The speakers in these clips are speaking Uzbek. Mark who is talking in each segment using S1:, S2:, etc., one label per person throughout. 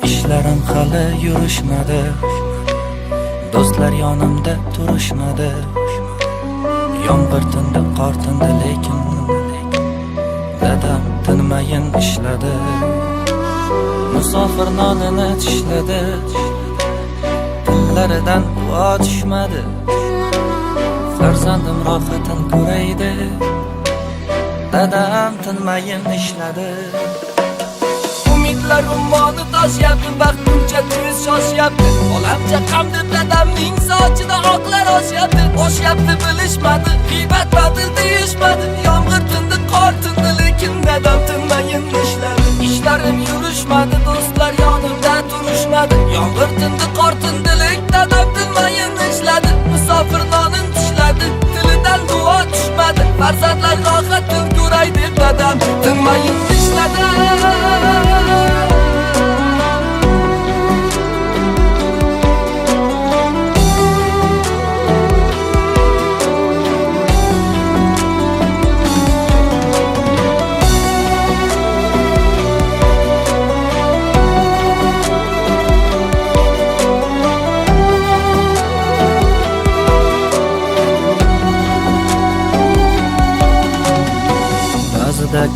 S1: İşlerim hali yurishmadi, do'stlar yonimda turishmadi. Yomg'ir tindi, qor tindi, lekin dadam tinmayin ishladi. Musofir nonini tishladi, tillaridan duo tushmadi. Farzandim rohatin ko'raydi, dadam tinmayin ishladi.
S2: Umidlar ummoni toshyapti, vaqtincha tez shoshyapti. Olamcha qamdi dadamning sochida oqlar oshyapti bilishmadi, g'iybat batil deyishmadi. Yomg'ir tindi, qor tindi, lekin dadam tinmayin ishladi. Ishlarim yurishmadi, do'stlar yonimda turishmadi. Yomg'ir tindi, qor tindi, lekin dadam tinmayin ishladi. Musofir nonin tishladi, tilidan duo tushmadi. Farzandlar rohatin ko'ray deb dadam tinmayin ishladi.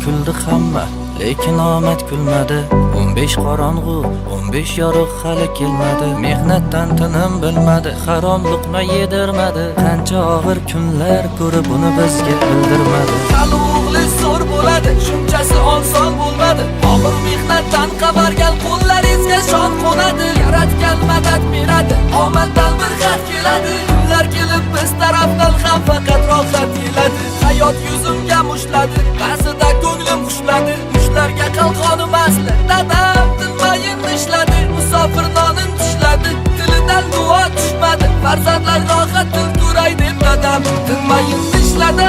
S1: Kuldi hamma, lekin omad kulmadi. 15 qorong'u, 15 yorug' hali kelmadi. Mehnatdan tinim bilmadi, harom luqma yedirmadi. Qancha og'ir kunlar ko'rib uni bizga bildirmadi.
S2: Hali o'g'li zo'r bo'ladi, shunchasi oson bo'lmadi. Og'ir mehnatdan qabargan qo'llaringizga shon qo'nadi. Yaratgan madad beradi, omaddan bir xat keladi. Kunlar kelib biz tarafdan ham faqat rohat keladi. Hayot yuzimga mushladi, ba'zida ko'nglim xushladi. Mushlarga qalqonim asli, dadam tinmayin ishladi. Musofir nonin tishladi, tilidan duo tushmadi. Farzandlar rohatin ko'ray deb dadam tinmayin ishladi.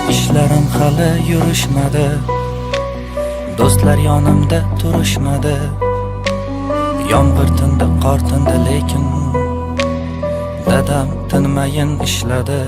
S1: İşlerim hali yurishmadi, do'stlar yonimda turishmadi. Yomg'ir tindi, qor tindi, lekin dadam tinmayin ishladi.